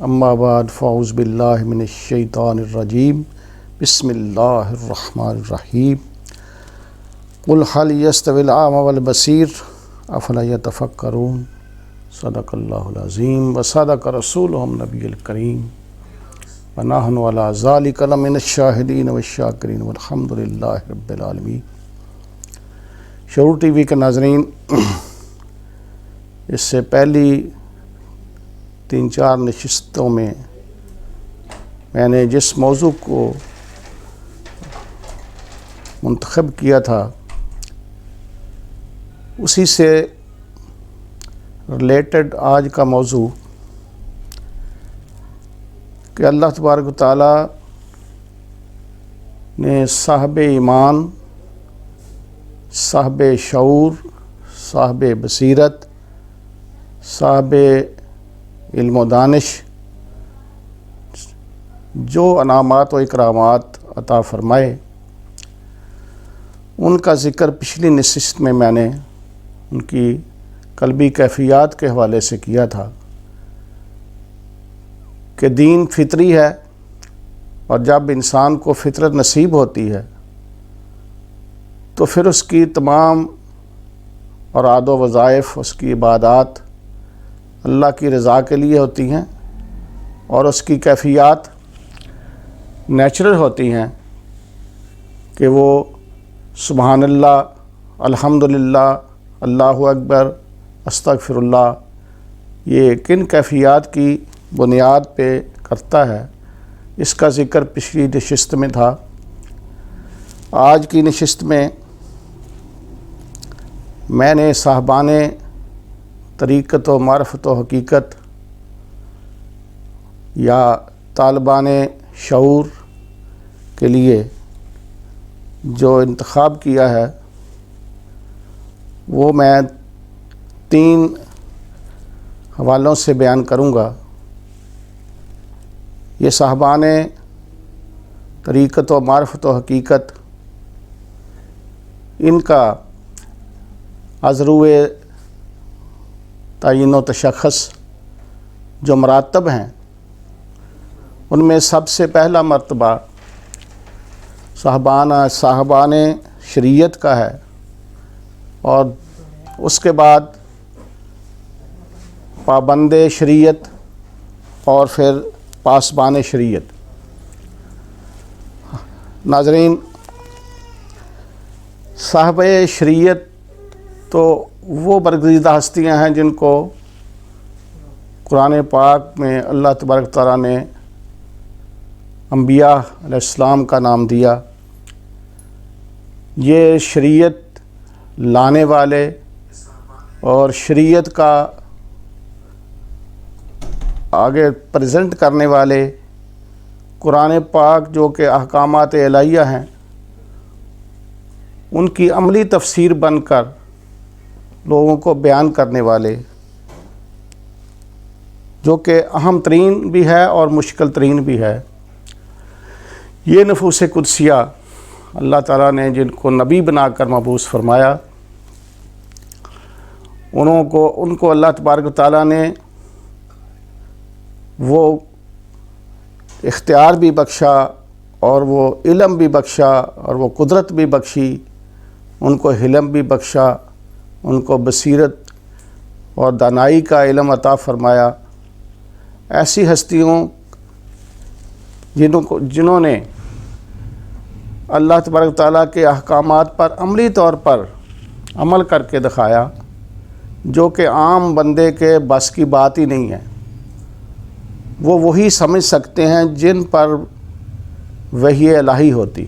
اما بعد فاعوذ باللہ من الشیطان الرجیم بسم اللہ الرحمن الرحیم قل هل يستوي الأعمى والبصير افلا يتفکرون صدق اللہ العظیم وصدق رسولہ النبی الکریم ونحن علی ذلک لمن الشاہدین والشاکرین والحمد للہ رب العالمین۔ شعور ٹی وی کے ناظرین، اس سے پہلی 3-4 نشستوں میں نے جس موضوع کو منتخب کیا تھا اسی سے ریلیٹڈ آج کا موضوع کہ اللہ تبارک و تعالیٰ نے صاحب ایمان، صاحب شعور، صاحب بصیرت، صاحب علم و دانش جو انعامات و اکرامات عطا فرمائے، ان کا ذکر پچھلی نشست میں نے ان کی قلبی کیفیات کے حوالے سے کیا تھا کہ دین فطری ہے، اور جب انسان کو فطرت نصیب ہوتی ہے تو پھر اس کی تمام اوراد و وظائف، اس کی عبادات اللہ کی رضا کے لیے ہوتی ہیں، اور اس کی کیفیات نیچرل ہوتی ہیں کہ وہ سبحان اللہ، الحمدللہ، اللہ اکبر، استغفر اللہ، یہ کن کیفیات کی بنیاد پہ کرتا ہے، اس کا ذکر پچھلی نشست میں تھا۔ آج کی نشست میں نے صاحبان طریقت و معرفت و حقیقت یا طالبان شعور کے لیے جو انتخاب کیا ہے وہ میں 3 حوالوں سے بیان کروں گا۔ یہ صاحبان طریقت و معرفت و حقیقت، ان کا ازروِ تعین و تشخص جو مراتب ہیں، ان میں سب سے پہلا مرتبہ صاحبان شریعت کا ہے، اور اس کے بعد پابند شریعت، اور پھر پاسبان شریعت۔ ناظرین، صاحب شریعت تو وہ برگزیدہ ہستیاں ہیں جن کو قرآن پاک میں اللہ تبارک تعالیٰ نے انبیاء علیہ السلام کا نام دیا۔ یہ شریعت لانے والے اور شریعت کا آگے پریزنٹ کرنے والے، قرآن پاک جو کہ احکامات الہیہ ہیں ان کی عملی تفسیر بن کر لوگوں کو بیان کرنے والے، جو کہ اہم ترین بھی ہے اور مشکل ترین بھی ہے۔ یہ نفوس قدسیہ اللہ تعالیٰ نے جن کو نبی بنا کر مبعوث فرمایا، ان کو اللہ تبارک و تعالیٰ نے وہ اختیار بھی بخشا، اور وہ علم بھی بخشا، اور وہ قدرت بھی بخشی، ان کو حلم بھی بخشا، ان کو بصیرت اور دانائی کا علم عطا فرمایا۔ ایسی ہستیوں جنہوں نے اللہ تبارک تعالیٰ کے احکامات پر عملی طور پر عمل کر کے دکھایا، جو کہ عام بندے کے بس کی بات ہی نہیں ہے۔ وہ وہی سمجھ سکتے ہیں جن پر وحی الہی ہوتی،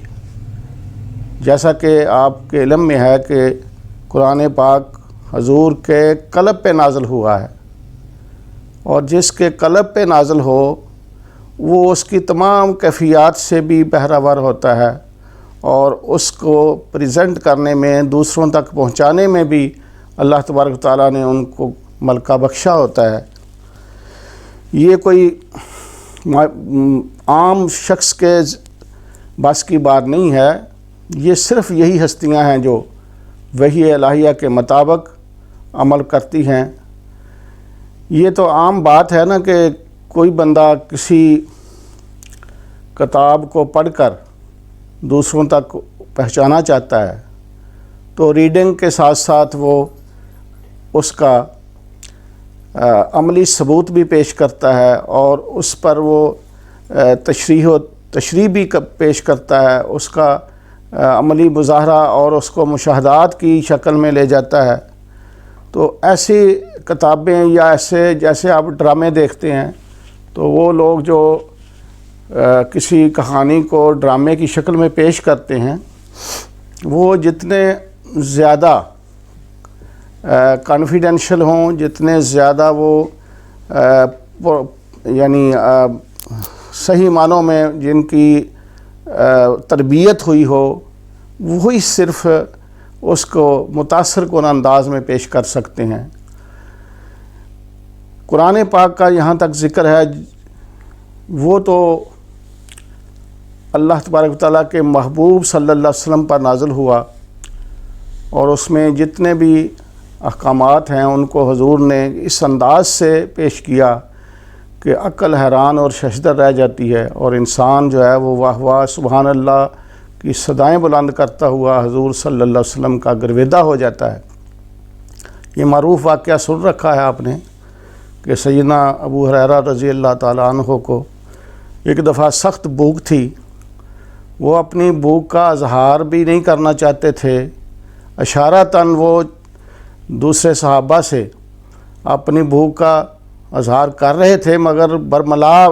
جیسا کہ آپ کے علم میں ہے کہ قرآن پاک حضور کے قلب پہ نازل ہوا ہے، اور جس کے قلب پہ نازل ہو وہ اس کی تمام کیفیات سے بھی بہرہ ہوتا ہے، اور اس کو پریزنٹ کرنے میں، دوسروں تک پہنچانے میں بھی اللہ تبارک تعالیٰ نے ان کو ملکہ بخشا ہوتا ہے۔ یہ کوئی عام شخص کے بس کی بات نہیں ہے، یہ صرف یہی ہستیاں ہیں جو وحی الہیہ کے مطابق عمل کرتی ہیں۔ یہ تو عام بات ہے نا کہ کوئی بندہ کسی کتاب کو پڑھ کر دوسروں تک پہنچانا چاہتا ہے تو ریڈنگ کے ساتھ ساتھ وہ اس کا عملی ثبوت بھی پیش کرتا ہے اور اس پر وہ تشریح بھی پیش کرتا ہے، اس کا عملی مظاہرہ اور اس کو مشاہدات کی شکل میں لے جاتا ہے۔ تو ایسی کتابیں یا ایسے جیسے آپ ڈرامے دیکھتے ہیں تو وہ لوگ جو کسی کہانی کو ڈرامے کی شکل میں پیش کرتے ہیں وہ جتنے زیادہ کانفیڈینشیل ہوں، جتنے زیادہ وہ یعنی صحیح معنوں میں جن کی تربیت ہوئی ہو، وہی صرف اس کو متاثر کن انداز میں پیش کر سکتے ہیں۔ قرآن پاک کا یہاں تک ذکر ہے، وہ تو اللہ تبارک و تعالیٰ کے محبوب صلی اللہ علیہ وسلم پر نازل ہوا، اور اس میں جتنے بھی احکامات ہیں ان کو حضور نے اس انداز سے پیش کیا کہ عقل حیران اور ششدر رہ جاتی ہے، اور انسان جو ہے وہ واہ واہ سبحان اللہ کی صدائیں بلند کرتا ہوا حضور صلی اللہ علیہ وسلم کا گرویدہ ہو جاتا ہے۔ یہ معروف واقعہ سن رکھا ہے آپ نے کہ سیدنا ابو ہریرہ رضی اللہ تعالیٰ عنہ کو ایک دفعہ سخت بھوک تھی، وہ اپنی بھوک کا اظہار بھی نہیں کرنا چاہتے تھے، اشارتاً وہ دوسرے صحابہ سے اپنی بھوک کا اظہار کر رہے تھے مگر برملا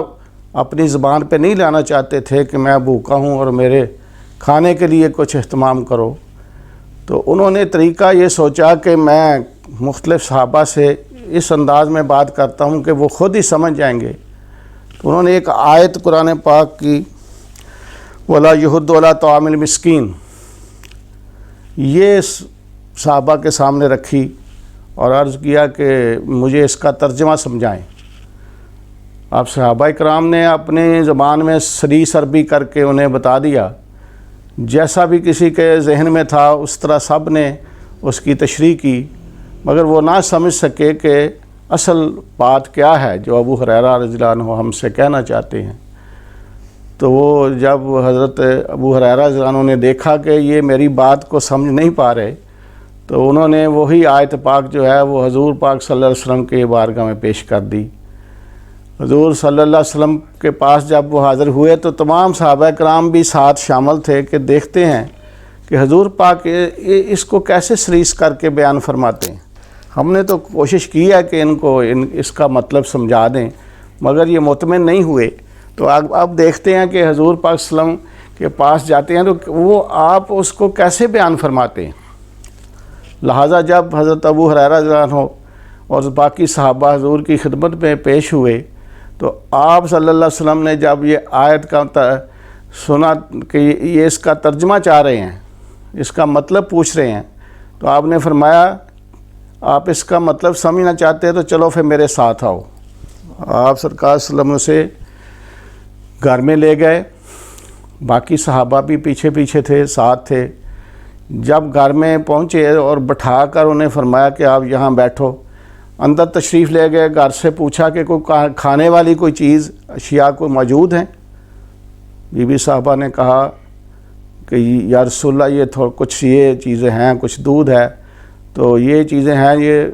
اپنی زبان پہ نہیں لانا چاہتے تھے کہ میں بھوکا ہوں اور میرے کھانے کے لیے کچھ اہتمام کرو۔ تو انہوں نے طریقہ یہ سوچا کہ میں مختلف صحابہ سے اس انداز میں بات کرتا ہوں کہ وہ خود ہی سمجھ جائیں گے۔ تو انہوں نے ایک آیت قرآن پاک کی وَلَا يُحُضُّ عَلَىٰ طَعَامِ الْمِسْكِينِ یہ صحابہ کے سامنے رکھی اور عرض کیا کہ مجھے اس کا ترجمہ سمجھائیں۔ آپ صحابہ کرام نے اپنی زبان میں سریس عربی کر کے انہیں بتا دیا، جیسا بھی کسی کے ذہن میں تھا اس طرح سب نے اس کی تشریح کی، مگر وہ نہ سمجھ سکے کہ اصل بات کیا ہے جو ابو ہریرہ رضی اللہ عنہ ہم سے کہنا چاہتے ہیں۔ تو وہ جب حضرت ابو ہریرہ رضی اللہ عنہ نے دیکھا کہ یہ میری بات کو سمجھ نہیں پا رہے، تو انہوں نے وہی آیت پاک جو ہے وہ حضور پاک صلی اللہ علیہ وسلم کے بارگاہ میں پیش کر دی۔ حضور صلی اللہ علیہ وسلم کے پاس جب وہ حاضر ہوئے تو تمام صحابہ کرام بھی ساتھ شامل تھے کہ دیکھتے ہیں کہ حضور پاک اس کو کیسے سریس کر کے بیان فرماتے ہیں۔ ہم نے تو کوشش کی ہے کہ ان کو اس کا مطلب سمجھا دیں مگر یہ مطمئن نہیں ہوئے۔ تو اب دیکھتے ہیں کہ حضور پاک صلی اللہ علیہ وسلم کے پاس جاتے ہیں تو وہ آپ اس کو کیسے بیان فرماتے ہیں۔ لہٰذا جب حضرت ابو ہریرہ رضی اللہ عنہ اور باقی صحابہ حضور کی خدمت میں پیش ہوئے تو آپ صلی اللہ علیہ وسلم نے جب یہ آیت کا سنا کہ یہ اس کا ترجمہ چاہ رہے ہیں، اس کا مطلب پوچھ رہے ہیں، تو آپ نے فرمایا آپ اس کا مطلب سمجھنا چاہتے ہیں تو چلو پھر میرے ساتھ آؤ۔ آپ سرکار صلی اللہ علیہ وسلم سے گھر میں لے گئے، باقی صحابہ بھی پیچھے پیچھے تھے، ساتھ تھے۔ جب گھر میں پہنچے اور بٹھا کر انہیں فرمایا کہ آپ یہاں بیٹھو، اندر تشریف لے گئے، گھر سے پوچھا کہ کوئی کھانے والی کوئی چیز اشیاء کوئی موجود ہیں؟ بی بی صاحبہ نے کہا کہ یا رسول اللہ یہ کچھ یہ چیزیں ہیں، کچھ دودھ ہے، تو یہ چیزیں ہیں یہ۔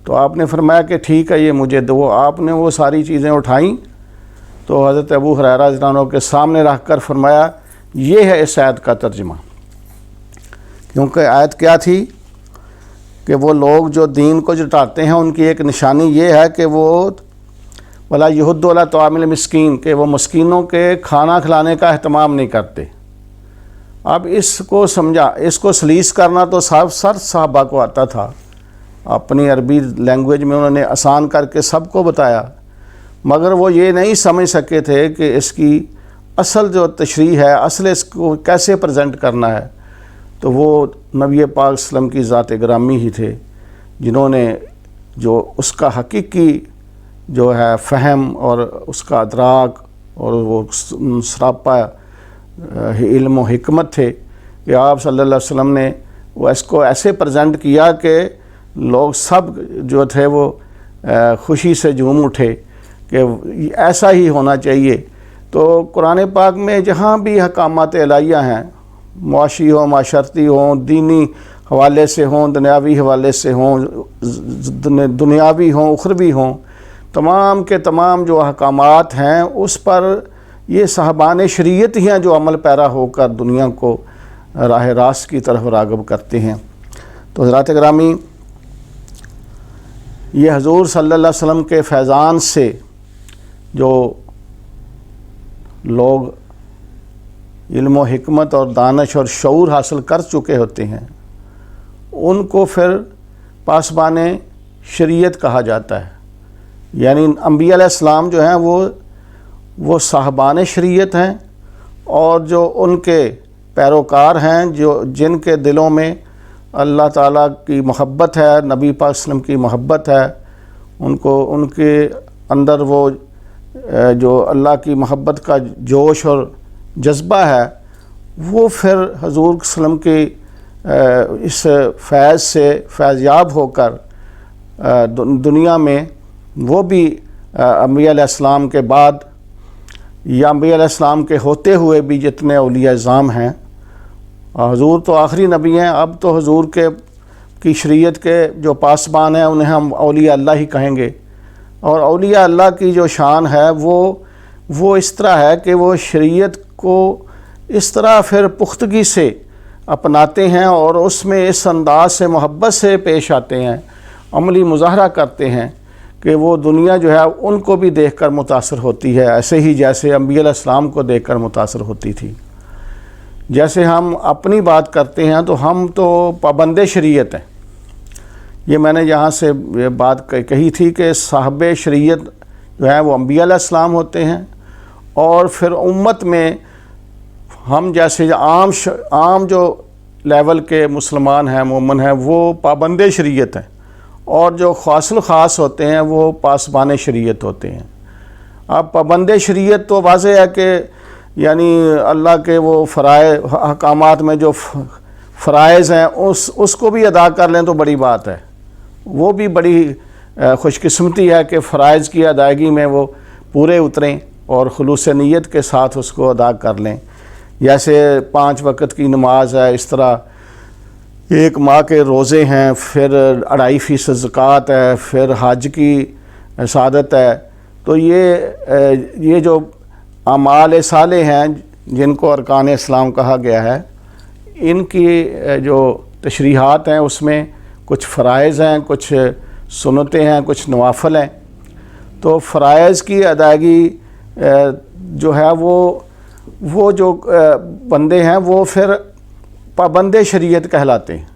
تو آپ نے فرمایا کہ ٹھیک ہے یہ مجھے دو۔ آپ نے وہ ساری چیزیں اٹھائیں تو حضرت ابو ہریرہ رضی اللہ عنہ کے سامنے رکھ کر فرمایا یہ ہے اس آیت کا ترجمہ۔ کیونکہ آیت کیا تھی کہ وہ لوگ جو دین کو جٹاتے ہیں ان کی ایک نشانی یہ ہے کہ وہ وَلَا يُحُضُّ عَلَىٰ طَعَامِ الْمِسْكِينِ کہ وہ مسکینوں کے کھانا کھلانے کا اہتمام نہیں کرتے۔ اب اس کو سمجھا، اس کو سلیس کرنا تو سر صحابہ کو آتا تھا، اپنی عربی لینگویج میں انہوں نے آسان کر کے سب کو بتایا، مگر وہ یہ نہیں سمجھ سکے تھے کہ اس کی اصل جو تشریح ہے، اصل اس کو کیسے پریزنٹ کرنا ہے۔ تو وہ نبی پاک صلی اللہ علیہ وسلم کی ذات گرامی ہی تھے جنہوں نے جو اس کا حقیقی جو ہے فہم اور اس کا ادراک اور وہ سراپا علم و حکمت تھے کہ آپ صلی اللہ علیہ وسلم نے وہ اس کو ایسے پریزنٹ کیا کہ لوگ سب جو تھے وہ خوشی سے جھوم اٹھے کہ ایسا ہی ہونا چاہیے۔ تو قرآن پاک میں جہاں بھی احکامات الہیہ ہیں، معاشی ہوں، معاشرتی ہوں، دینی حوالے سے ہوں، دنیاوی حوالے سے ہوں، دنیاوی ہوں، اخروی ہوں، تمام کے تمام جو احکامات ہیں اس پر یہ صاحبان شریعت ہی ہیں جو عمل پیرا ہو کر دنیا کو راہ راست کی طرف راغب کرتے ہیں۔ تو حضرات گرامی، یہ حضور صلی اللہ علیہ وسلم کے فیضان سے جو لوگ علم و حکمت اور دانش اور شعور حاصل کر چکے ہوتے ہیں، ان کو پھر پاسبان شریعت کہا جاتا ہے۔ یعنی انبیاء علیہ السلام جو ہیں وہ صاحبان شریعت ہیں، اور جو ان کے پیروکار ہیں، جن کے دلوں میں اللہ تعالیٰ کی محبت ہے، نبی پاک صلی اللہ علیہ وسلم کی محبت ہے، ان کے اندر وہ جو اللہ کی محبت کا جوش اور جذبہ ہے، وہ پھر حضور صلی اللہ علیہ وسلم کی اس فیض سے فیض یاب ہو کر دنیا میں وہ بھی انبیاء علیہ السلام کے بعد یا انبیاء علیہ السلام کے ہوتے ہوئے بھی جتنے اولیاء اعظام ہیں، حضور تو آخری نبی ہیں، اب تو حضور کی شریعت کے جو پاسبان ہیں انہیں ہم اولیاء اللہ ہی کہیں گے۔ اور اولیاء اللہ کی جو شان ہے وہ اس طرح ہے کہ وہ شریعت کو اس طرح پھر پختگی سے اپناتے ہیں اور اس میں اس انداز سے محبت سے پیش آتے ہیں، عملی مظاہرہ کرتے ہیں کہ وہ دنیا جو ہے ان کو بھی دیکھ کر متاثر ہوتی ہے، ایسے ہی جیسے انبیاء علیہ السلام کو دیکھ کر متاثر ہوتی تھی۔ جیسے ہم اپنی بات کرتے ہیں تو ہم تو پابند شریعت ہیں۔ یہ میں نے یہاں سے بات کہی تھی کہ صاحب شریعت جو ہیں وہ انبیاء علیہ السلام ہوتے ہیں، اور پھر امت میں ہم جیسے عام جو لیول کے مسلمان ہیں، مومن ہیں، وہ پابند شریعت ہیں، اور جو خاص الخاص ہوتے ہیں وہ پاسبان شریعت ہوتے ہیں۔ اب پابند شریعت تو واضح ہے کہ یعنی اللہ کے وہ فرائض احکامات میں جو فرائض ہیں اس کو بھی ادا کر لیں تو بڑی بات ہے۔ وہ بھی بڑی خوش قسمتی ہے کہ فرائض کی ادائیگی میں وہ پورے اتریں اور خلوص نیت کے ساتھ اس کو ادا کر لیں۔ جیسے 5 وقت کی نماز ہے، اس طرح 1 ماہ کے روزے ہیں، پھر 2.5% زکوٰۃ ہے، پھر حج کی سعادت ہے۔ تو یہ جو اعمال صالح ہیں جن کو ارکان اسلام کہا گیا ہے، ان کی جو تشریحات ہیں اس میں کچھ فرائض ہیں، کچھ سنتیں ہیں، کچھ نوافل ہیں۔ تو فرائض کی ادائیگی جو ہے وہ جو بندے ہیں وہ پھر پابند شریعت کہلاتے ہیں،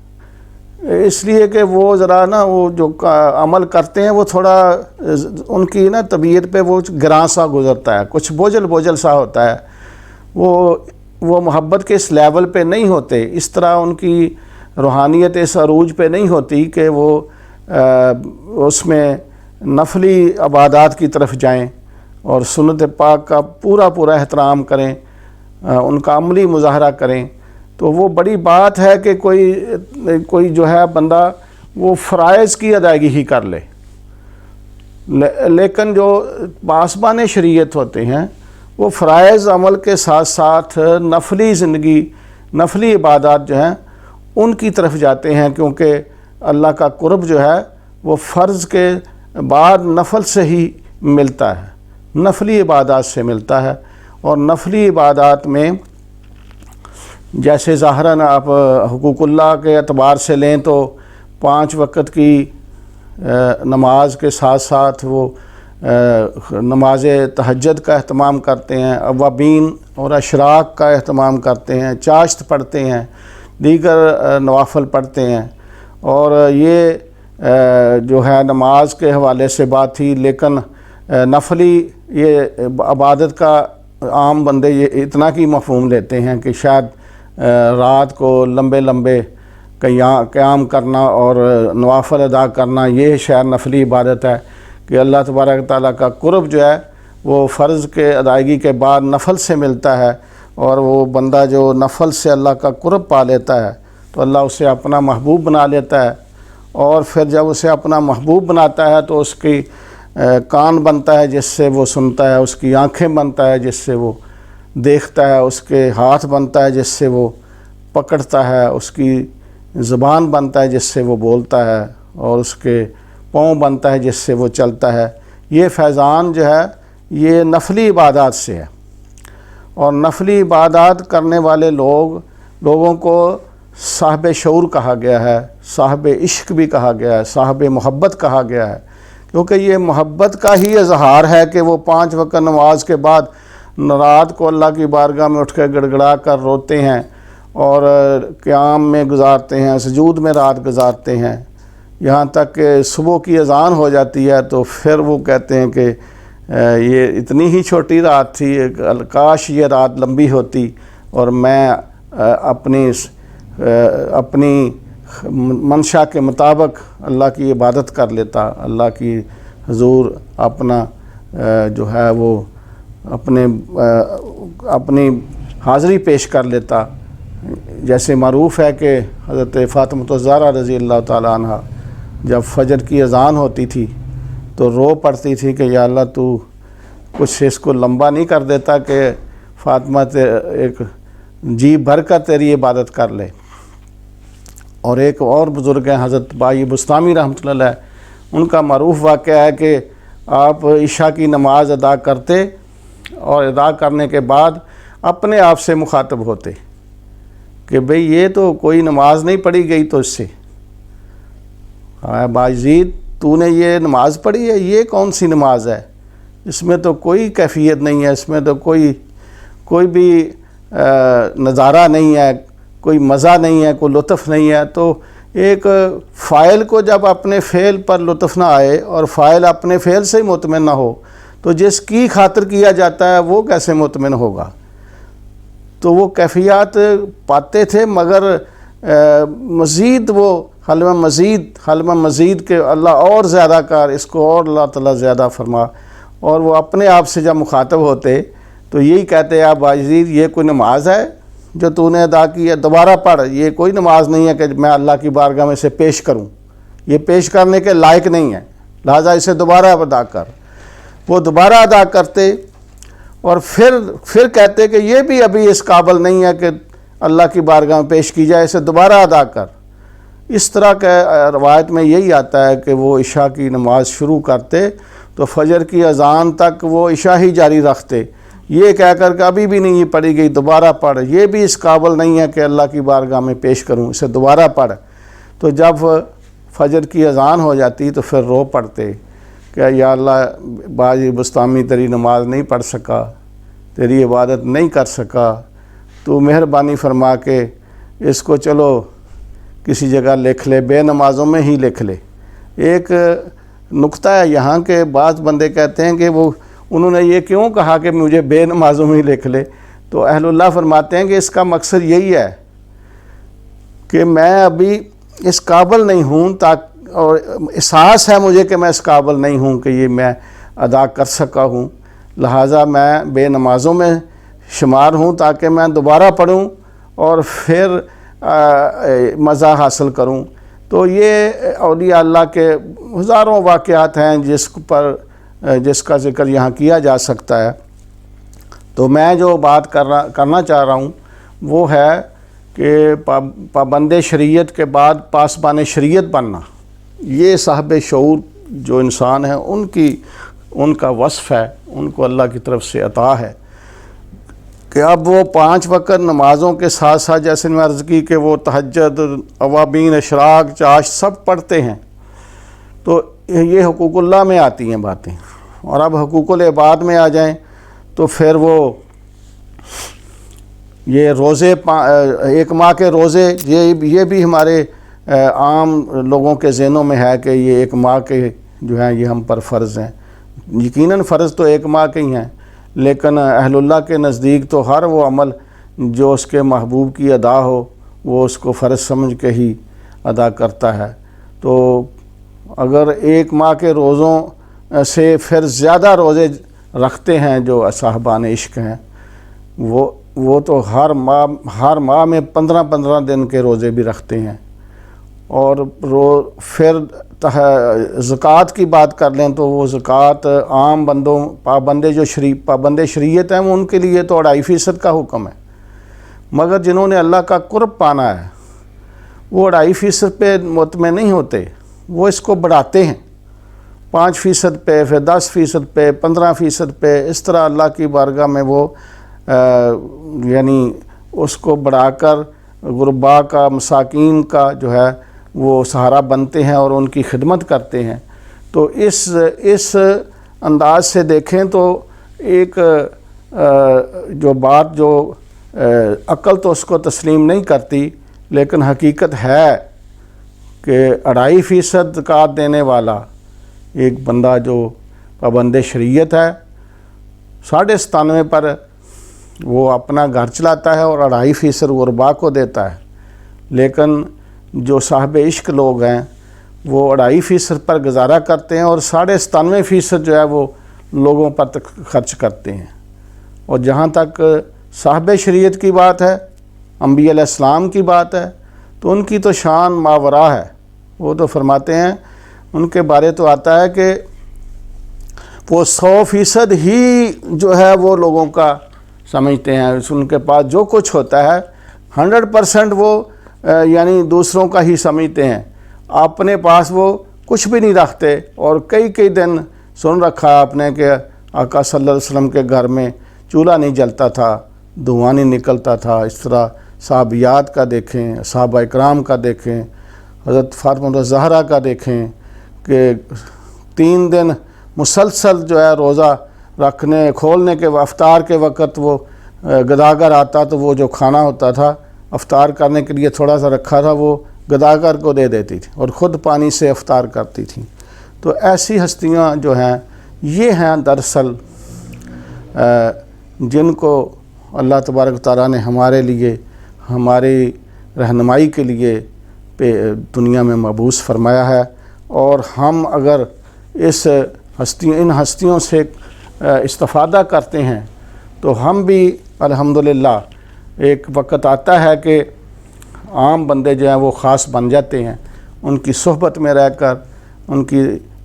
اس لیے کہ وہ ذرا نا وہ جو عمل کرتے ہیں وہ تھوڑا ان کی نا طبیعت پہ وہ گراں سا گزرتا ہے، کچھ بوجھل سا ہوتا ہے، وہ محبت کے اس لیول پہ نہیں ہوتے، اس طرح ان کی روحانیت اس عروج پہ نہیں ہوتی کہ وہ اس میں نفلی عبادات کی طرف جائیں اور سنت پاک کا پورا احترام کریں، ان کا عملی مظاہرہ کریں۔ تو وہ بڑی بات ہے کہ کوئی جو ہے بندہ وہ فرائض کی ادائیگی ہی کر لے، لیکن جو پاسبان شریعت ہوتے ہیں وہ فرائض عمل کے ساتھ ساتھ نفلی زندگی، نفلی عبادات جو ہیں ان کی طرف جاتے ہیں، کیونکہ اللہ کا قرب جو ہے وہ فرض کے بعد نفل سے ہی ملتا ہے، نفلی عبادات سے ملتا ہے۔ اور نفلی عبادات میں جیسے ظاہراً آپ حقوق اللہ کے اعتبار سے لیں تو 5 وقت کی نماز کے ساتھ ساتھ وہ نماز تہجد کا اہتمام کرتے ہیں، اوابین اور اشراق کا اہتمام کرتے ہیں، چاشت پڑھتے ہیں، دیگر نوافل پڑھتے ہیں۔ اور یہ جو ہے نماز کے حوالے سے بات تھی، لیکن نفلی یہ عبادت کا عام بندے یہ اتنا کی مفہوم لیتے ہیں کہ شاید رات کو لمبے قیام کرنا اور نوافل ادا کرنا یہ شاید نفلی عبادت ہے، کہ اللہ تبارک تعالیٰ کا قرب جو ہے وہ فرض کے ادائیگی کے بعد نفل سے ملتا ہے، اور وہ بندہ جو نفل سے اللہ کا قرب پا لیتا ہے تو اللہ اسے اپنا محبوب بنا لیتا ہے، اور پھر جب اسے اپنا محبوب بناتا ہے تو اس کی کان بنتا ہے جس سے وہ سنتا ہے، اس کی آنکھیں بنتا ہے جس سے وہ دیکھتا ہے، اس کے ہاتھ بنتا ہے جس سے وہ پکڑتا ہے، اس کی زبان بنتا ہے جس سے وہ بولتا ہے، اور اس کے پاؤں بنتا ہے جس سے وہ چلتا ہے۔ یہ فیضان جو ہے یہ نفلی عبادات سے ہے، اور نفلی عبادات کرنے والے لوگوں کو صاحب شعور کہا گیا ہے، صاحب عشق بھی کہا گیا ہے، صاحب محبت کہا گیا ہے، کیونکہ یہ محبت کا ہی اظہار ہے کہ وہ 5 وقت نماز کے بعد رات کو اللہ کی بارگاہ میں اٹھ کے گڑ گڑا کر روتے ہیں، اور قیام میں گزارتے ہیں، سجود میں رات گزارتے ہیں، یہاں تک کہ صبح کی اذان ہو جاتی ہے تو پھر وہ کہتے ہیں کہ یہ اتنی ہی چھوٹی رات تھی، کاش یہ رات لمبی ہوتی اور میں اپنی منشا کے مطابق اللہ کی عبادت کر لیتا، اللہ کی حضور اپنا جو ہے وہ اپنی حاضری پیش کر لیتا۔ جیسے معروف ہے کہ حضرت فاطمہ الزہرا رضی اللہ تعالیٰ عنہ جب فجر کی اذان ہوتی تھی تو رو پڑتی تھی کہ یا اللہ تو کچھ اس کو لمبا نہیں کر دیتا کہ فاطمہ ایک جی بھر کر تیری عبادت کر لے۔ اور ایک اور بزرگ ہیں حضرت بائی بستامی رحمۃ اللہ علیہ، ان کا معروف واقعہ ہے کہ آپ عشاء کی نماز ادا کرتے اور ادا کرنے کے بعد اپنے آپ سے مخاطب ہوتے کہ بھئی یہ تو کوئی نماز نہیں پڑھی گئی تو اس سے، باجید تو نے یہ نماز پڑھی ہے، یہ کون سی نماز ہے، اس میں تو کوئی کیفیت نہیں ہے، اس میں تو کوئی بھی نظارہ نہیں ہے، کوئی مزہ نہیں ہے، کوئی لطف نہیں ہے۔ تو ایک فاعل کو جب اپنے فعل پر لطف نہ آئے اور فاعل اپنے فعل سے ہی مطمئن نہ ہو تو جس کی خاطر کیا جاتا ہے وہ کیسے مطمئن ہوگا؟ تو وہ کیفیات پاتے تھے، مگر مزید وہ حلم مزید کہ اللہ اور زیادہ کر، اس کو اور اللہ تعالیٰ زیادہ فرما، اور وہ اپنے آپ سے جب مخاطب ہوتے تو یہی کہتے آپ باجید یہ کوئی نماز ہے جو تو نے ادا کی ہے، دوبارہ پڑھ، یہ کوئی نماز نہیں ہے کہ میں اللہ کی بارگاہ میں اسے پیش کروں، یہ پیش کرنے کے لائق نہیں ہے، لہٰذا اسے دوبارہ ادا کر۔ وہ دوبارہ ادا کرتے اور پھر کہتے کہ یہ بھی ابھی اس قابل نہیں ہے کہ اللہ کی بارگاہ میں پیش کی جائے، اسے دوبارہ ادا کر۔ اس طرح کا روایت میں یہی آتا ہے کہ وہ عشاء کی نماز شروع کرتے تو فجر کی اذان تک وہ عشاء ہی جاری رکھتے، یہ کہہ کر کہ ابھی بھی نہیں یہ پڑھی گئی، دوبارہ پڑھ، یہ بھی اس قابل نہیں ہے کہ اللہ کی بارگاہ میں پیش کروں، اسے دوبارہ پڑھ۔ تو جب فجر کی اذان ہو جاتی تو پھر رو پڑتے کہ یا اللہ باجی بستامی تیری نماز نہیں پڑھ سکا، تیری عبادت نہیں کر سکا، تو مہربانی فرما کے اس کو چلو کسی جگہ لکھ لے، بے نمازوں میں ہی لکھ لے۔ ایک نقطہ ہے یہاں کہ بعض بندے کہتے ہیں کہ انہوں نے یہ کیوں کہا کہ مجھے بے نمازوں میں ہی لکھ لے، تو اہل اللہ فرماتے ہیں کہ اس کا مقصد یہی ہے کہ میں ابھی اس قابل نہیں ہوں، اور احساس ہے مجھے کہ میں اس قابل نہیں ہوں کہ یہ میں ادا کر سکا ہوں، لہٰذا میں بے نمازوں میں شمار ہوں تاکہ میں دوبارہ پڑھوں اور پھر مزہ حاصل کروں۔ تو یہ اولیاء اللہ کے ہزاروں واقعات ہیں جس کا ذکر یہاں کیا جا سکتا ہے۔ تو میں جو بات کرنا چاہ رہا ہوں وہ ہے کہ پابند شریعت کے بعد پاسبان شریعت بننا، یہ صاحب شعور جو انسان ہیں ان کا وصف ہے، ان کو اللہ کی طرف سے عطا ہے کہ اب وہ 5 وقت نمازوں کے ساتھ ساتھ جیسے میں عرض کی کہ وہ تہجد، اوابین، اشراق، چاش سب پڑھتے ہیں، تو یہ حقوق اللہ میں آتی ہیں باتیں۔ اور اب حقوق العباد میں آ جائیں تو پھر وہ یہ روزے، 1 ماہ کے روزے، یہ بھی ہمارے عام لوگوں کے ذہنوں میں ہے کہ یہ 1 ماہ کے جو ہیں یہ ہم پر فرض ہیں۔ یقیناً فرض تو 1 ماہ کے ہی ہیں، لیکن اہل اللہ کے نزدیک تو ہر وہ عمل جو اس کے محبوب کی ادا ہو وہ اس کو فرض سمجھ کے ہی ادا کرتا ہے۔ تو اگر 1 ماہ کے روزوں سے پھر زیادہ روزے رکھتے ہیں جو صاحبان عشق ہیں، وہ تو ہر ماہ میں 15 دن کے روزے بھی رکھتے ہیں، اور پھر زکوٰۃ کی بات کر لیں تو وہ زکوٰۃ عام بندوں پابند شریعت ہیں ان کے لیے تو 2.5% کا حکم ہے، مگر جنہوں نے اللہ کا قرب پانا ہے وہ 2.5% پہ مطمئن نہیں ہوتے، وہ اس کو بڑھاتے ہیں 5% پہ، پھر 10% پہ، 15% پہ، اس طرح اللہ کی بارگاہ میں وہ یعنی اس کو بڑھا کر غرباء کا، مساکین کا جو ہے وہ سہارا بنتے ہیں اور ان کی خدمت کرتے ہیں۔ تو اس انداز سے دیکھیں تو ایک جو بات جو عقل تو اس کو تسلیم نہیں کرتی، لیکن حقیقت ہے کہ 2.5% زکوٰۃ دینے والا ایک بندہ جو پابند شریعت ہے 97.5 پر وہ اپنا گھر چلاتا ہے اور 2.5% غرباء کو دیتا ہے، لیکن جو صاحب عشق لوگ ہیں وہ 2.5% پر گزارا کرتے ہیں اور 97.5% جو ہے وہ لوگوں پر خرچ کرتے ہیں۔ اور جہاں تک صاحب شریعت کی بات ہے، انبیاء علیہ السلام کی بات ہے، تو ان کی تو شان ماوراء ہے۔ وہ تو فرماتے ہیں، ان کے بارے تو آتا ہے کہ وہ 100% ہی جو ہے وہ لوگوں کا سمجھتے ہیں، ان کے پاس جو کچھ ہوتا ہے 100% وہ یعنی دوسروں کا ہی سمجھتے ہیں، اپنے پاس وہ کچھ بھی نہیں رکھتے۔ اور کئی دن سن رکھا ہے آپ نے کہ آقا صلی اللہ علیہ وسلم کے گھر میں چولہا نہیں جلتا تھا، دھواں نہیں نکلتا تھا۔ اس طرح صحابیات کا دیکھیں، صحابہ اکرام کا دیکھیں، حضرت فاطمہ الزہرا کا دیکھیں کہ 3 دن مسلسل جو ہے روزہ رکھنے کھولنے کے افطار کے وقت وہ گداگر آتا تو وہ جو کھانا ہوتا تھا افطار کرنے کے لیے تھوڑا سا رکھا تھا وہ گداگر کو دے دیتی تھی اور خود پانی سے افطار کرتی تھیں۔ تو ایسی ہستیاں جو ہیں یہ ہیں دراصل جن کو اللہ تبارک و تعالیٰ نے ہمارے لیے، ہماری رہنمائی کے لیے دنیا میں مبعوث فرمایا ہے۔ اور ہم اگر ان ہستیوں سے استفادہ کرتے ہیں تو ہم بھی الحمدللہ ایک وقت آتا ہے کہ عام بندے جو ہیں وہ خاص بن جاتے ہیں، ان کی صحبت میں رہ کر، ان کی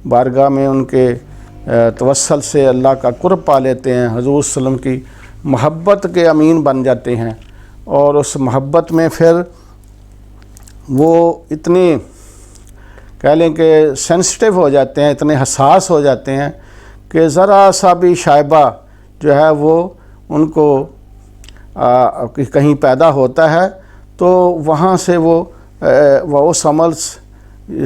بارگاہ میں ان کے توسل سے اللہ کا قرب پا لیتے ہیں، حضور صلی اللہ علیہ وسلم کی محبت کے امین بن جاتے ہیں۔ اور اس محبت میں پھر وہ اتنے کہہ لیں کہ سینسٹیو ہو جاتے ہیں، اتنے حساس ہو جاتے ہیں کہ ذرا سا بھی شائبہ جو ہے وہ ان کو کہیں پیدا ہوتا ہے تو وہاں سے وہ اس عمل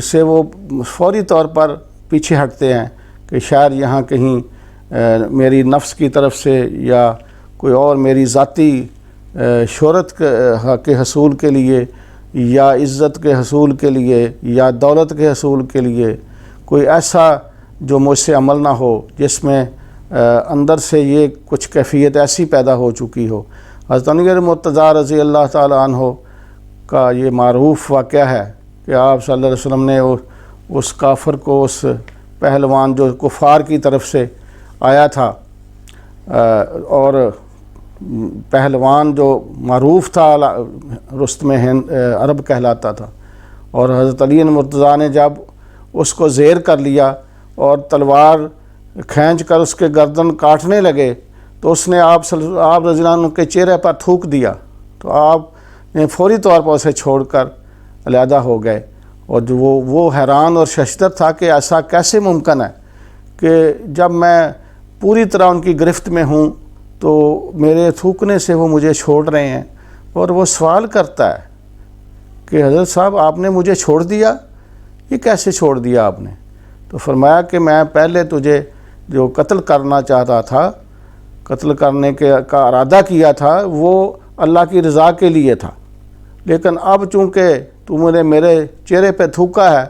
سے وہ فوری طور پر پیچھے ہٹتے ہیں کہ شاید یہاں کہیں میری نفس کی طرف سے یا کوئی اور میری ذاتی شہرت کے حصول کے لیے یا عزت کے حصول کے لیے یا دولت کے حصول کے لیے کوئی ایسا جو مجھ سے عمل نہ ہو جس میں اندر سے یہ کچھ کیفیت ایسی پیدا ہو چکی ہو۔ حضرت علی مرتضیٰ رضی اللہ تعالیٰ عنہ کا یہ معروف واقعہ ہے کہ آپ صلی اللہ علیہ وسلم نے اس کافر کو، اس پہلوان جو کفار کی طرف سے آیا تھا اور پہلوان جو معروف تھا رستم عرب کہلاتا تھا، اور حضرت علی مرتضیٰ نے جب اس کو زیر کر لیا اور تلوار کھینچ کر اس کے گردن کاٹنے لگے تو اس نے آپ رضی اللہ عنہ کے چہرے پر تھوک دیا، تو آپ نے فوری طور پر اسے چھوڑ کر علیحدہ ہو گئے۔ اور جو وہ حیران اور ششدر تھا کہ ایسا کیسے ممکن ہے کہ جب میں پوری طرح ان کی گرفت میں ہوں تو میرے تھوکنے سے وہ مجھے چھوڑ رہے ہیں۔ اور وہ سوال کرتا ہے کہ حضرت صاحب آپ نے مجھے چھوڑ دیا، یہ کیسے چھوڑ دیا آپ نے؟ تو فرمایا کہ میں پہلے تجھے جو قتل کرنا چاہتا تھا، قتل کرنے کا ارادہ کیا تھا، وہ اللہ کی رضا کے لیے تھا، لیکن اب چونکہ تو نے میرے چہرے پہ تھوکا ہے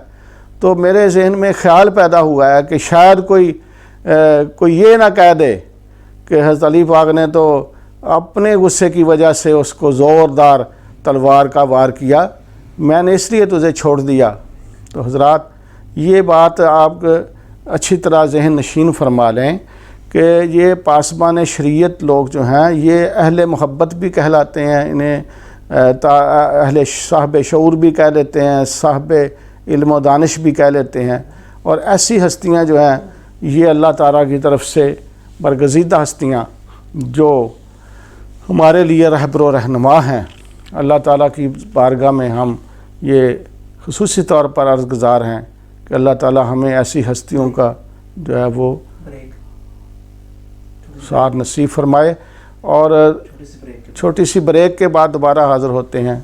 تو میرے ذہن میں خیال پیدا ہوا ہے کہ شاید کوئی یہ نہ کہہ دے کہ حضرت علی پاک نے تو اپنے غصے کی وجہ سے اس کو زوردار تلوار کا وار کیا، میں نے اس لیے تجھے چھوڑ دیا۔ تو حضرات یہ بات آپ اچھی طرح ذہن نشین فرما لیں کہ یہ پاسبان شریعت لوگ جو ہیں یہ اہل محبت بھی کہلاتے ہیں، انہیں اہل صاحب شعور بھی کہہ دیتے ہیں، صاحب علم و دانش بھی کہہ لیتے ہیں، اور ایسی ہستیاں جو ہیں یہ اللہ تعالیٰ کی طرف سے برگزیدہ ہستیاں جو ہمارے لیے رہبر و رہنما ہیں۔ اللہ تعالیٰ کی بارگاہ میں ہم یہ خصوصی طور پر عرض گزار ہیں کہ اللہ تعالیٰ ہمیں ایسی ہستیوں کا جو ہے وہ ساتھ نصیب فرمائے، اور چھوٹی سی بریک کے بعد دوبارہ حاضر ہوتے ہیں۔